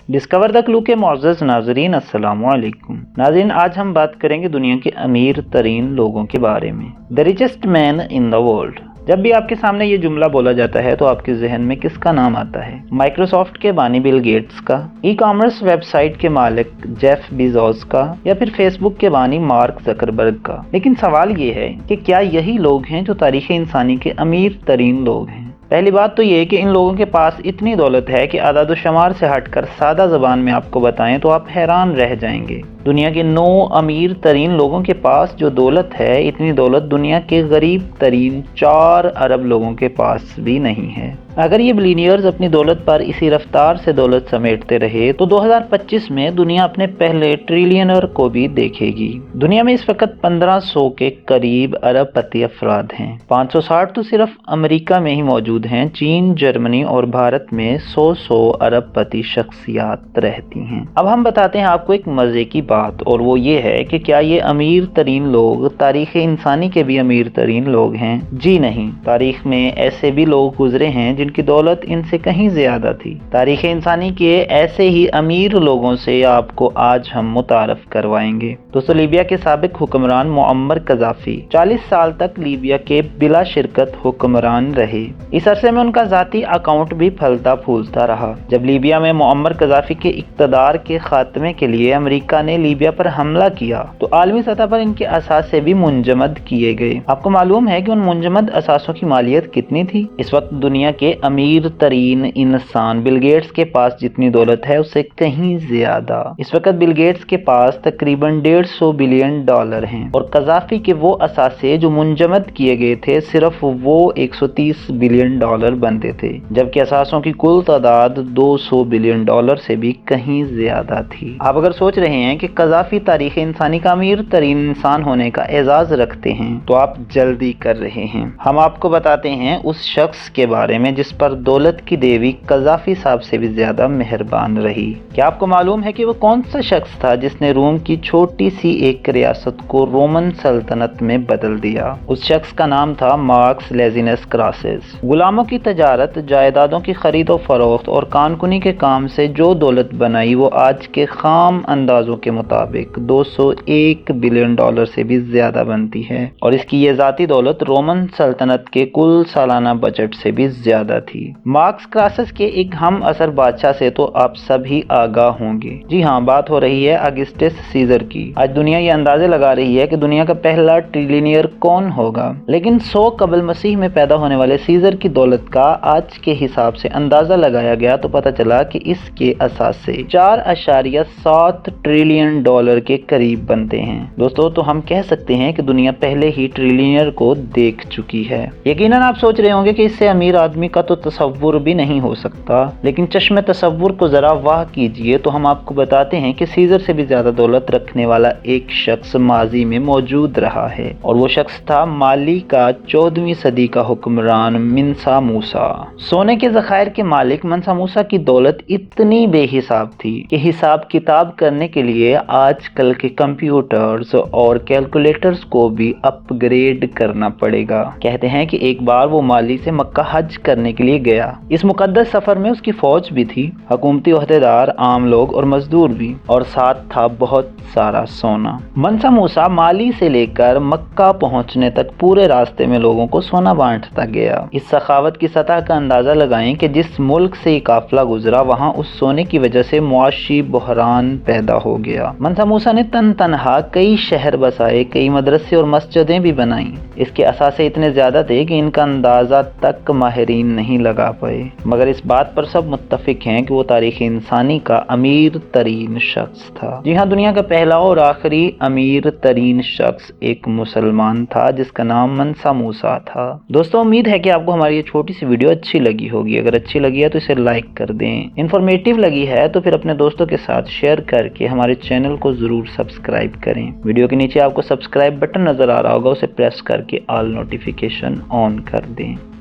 Discover the clue के मुअज़्ज़ज़ नाज़रीन, अस्सलामु अलैकुम। नाज़रीन, आज हम बात करेंगे दुनिया के अमीर तरीन लोगों के बारे में। The richest man in the world. जब भी आपके सामने ये जुमला बोला जाता है तो आपके जहन में किसका नाम आता है? माइक्रोसॉफ्ट के बानी बिल गेट्स का, ई कॉमर्स वेबसाइट के मालिक जेफ बेज़ोस का, या फिर फेसबुक के बानी मार्क ज़करबर्ग का? लेकिन सवाल ये है कि क्या यही लोग हैं जो तारीख़ इंसानी के अमीर तरीन लोग हैं? पहली बात तो ये है कि इन लोगों के पास इतनी दौलत है कि आदाद व शुमार से हटकर सादा ज़बान में आपको बताएं तो आप हैरान रह जाएंगे। दुनिया के 9 अमीर तरीन लोगों के पास जो दौलत है, इतनी दौलत दुनिया के गरीब तरीन 4 अरब लोगों के पास भी नहीं है। अगर ये बिलियनियर्स अपनी दौलत पर इसी रफ्तार से दौलत समेटते रहे तो 2025 में दुनिया अपने पहले ट्रिलियनर को भी देखेगी। दुनिया में इस वक्त 1500 के करीब अरबपति अफराद हैं। 560 तो सिर्फ अमेरिका में ही मौजूद हैं। चीन, जर्मनी और भारत में 100 अरबपति शख्सियात रहती हैं। अब हम बताते हैं आपको एक मज़े की बात, और वो ये है कि क्या ये अमीर तरीन लोग तारीख़ इंसानी के भी अमीर तरीन लोग हैं? जी नहीं, तारीख़ में ऐसे भी लोग गुजरे हैं जिनकी दौलत इनसे कहीं ज्यादा थी। तारीख़ इंसानी के ऐसे ही अमीर लोगों से आपको आज हम मुतारफ करवाएंगे। दोस्तों, लीबिया के साबिक हुक्मरान मुअम्मर कज़ाफ़ी 40 साल तक लीबिया के बिला शिरकत हुक्मरान रहे। इस अरसे में उनका ज़ाती अकाउंट भी फलता फूलता रहा। जब लीबिया में मुअम्मर कज़ाफ़ी के इक़्तिदार के खात्मे के लिए अमेरिका ने लीबिया पर हमला किया तो आलमी सतह पर इनके असासे भी मुंजमद किए गए। आपको मालूम है कि उन मुंजमद असासों की मालियत कितनी थी? इस वक्त दुनिया के अमीर तरीन इंसान बिल गेट्स के पास जितनी दौलत है उससे कहीं ज्यादा। इस वक्त बिल गेट्स के पास तकरीबन $150 बिलियन हैं और कज़ाफ़ी के वो असासे जो मुंजमद किए गए थे सिर्फ वो $130 बिलियन बनते थे, जबकि असासों की कुल तादाद $200 बिलियन से भी कहीं ज्यादा थी। आप अगर सोच रहे हैं कि कज़ाफ़ी तारीख़ इंसानी का अमीर तरीन इंसान होने का एजाज रखते हैं तो आप जल्दी कर रहे हैं। हम आपको बताते हैं उस शख्स के बारे में जिस पर दौलत की देवी कज़ाफ़ी साहब से भी ज्यादा मेहरबान रही। क्या आपको मालूम है कि वो कौन सा शख्स था जिसने रोम की छोटी सी एक रियासत को रोमन सल्तनत में बदल दिया? उस शख्स का नाम था मार्कस लेजिनस क्रासेस। गुलामों की तजारत, जायदादों की खरीद और फरोख्त और कानकुनी के काम से जो दौलत बनाई वो आज के खाम अंदाजों के मुताबिक $201 बिलियन से भी ज्यादा बनती है, और इसकी ये जाती दौलत रोमन सल्तनत के कुल सालाना बजट से भी ज्यादा थी। मार्कस क्रासेस के एक हम असर बादशाह से तो आप सभी आगाह होंगे। जी हाँ, बात हो रही है अगस्टस सीजर की। आज दुनिया ये अंदाजे लगा रही है कि दुनिया का पहला ट्रिलियनियर कौन होगा, लेकिन 100 कबल मसीह में पैदा होने वाले सीजर की दौलत का आज के हिसाब से अंदाजा लगाया गया तो पता चला कि इसके असासे $4.7 ट्रिलियन के करीब बनते हैं। दोस्तों, तो हम कह सकते हैं कि दुनिया पहले ही ट्रिलियनियर को देख चुकी है। यकीनन आप सोच रहे होंगे कि इससे अमीर आदमी का तो तसव्वुर भी नहीं हो सकता, लेकिन चश्मे तसव्वुर को जरा वाह कीजिए तो हम आपको बताते हैं कि सीजर से भी ज्यादा दौलत रखने वाला एक शख्स माजी में मौजूद रहा है, और वो शख्स था माली का 14वीं सदी का हुक्मरान मंसा मूसा। सोने के ज़खायर के मालिक मंसा मूसा की दौलत इतनी बेहिसाब थी कि हिसाब किताब करने के लिए आजकल के कंप्यूटर्स और कैलकुलेटर्स को भी अपग्रेड करना पड़ेगा। कहते हैं कि एक बार वो माली से मक्का हज करने के लिए गया। इस मुकद्दस सफर में उसकी फौज भी थी, हुकूमती ओहदेदार, आम लोग और मजदूर भी, और साथ था बहुत सारा सोना। मंसा मूसा माली से लेकर मक्का पहुंचने तक पूरे रास्ते में लोगों को सोना बांटता गया। इस सखावत की सतह का अंदाजा लगाएं कि जिस मुल्क से ये काफिला गुजरा वहां उस सोने की वजह से मुआशी बहरान पैदा हो गया। मंसा मूसा ने तनहा कई शहर बसाए, कई मदरसे और मस्जिदें भी बनाई। इसके असासे इतने ज्यादा थे कि इनका अंदाजा तक माहिरीन नहीं लगा पाए, मगर इस बात पर सब मुत्तफिक हैं कि वो तारीख़ इंसानी का अमीर तरीन शख्स था। जी हाँ, दुनिया का पहला और आखिरी अमीर तरीन शख्स एक मुसलमान था जिसका नाम मंसा मूसा था। दोस्तों, उम्मीद है कि आपको हमारी ये छोटी सी वीडियो अच्छी लगी होगी। अगर अच्छी लगी है तो इसे लाइक कर दें, इन्फॉर्मेटिव लगी है तो फिर अपने दोस्तों के साथ शेयर करके हमारे चैनल को जरूर सब्सक्राइब करें। वीडियो के नीचे आपको सब्सक्राइब बटन नजर आ रहा होगा, उसे प्रेस करके ऑल नोटिफिकेशन ऑन कर दें।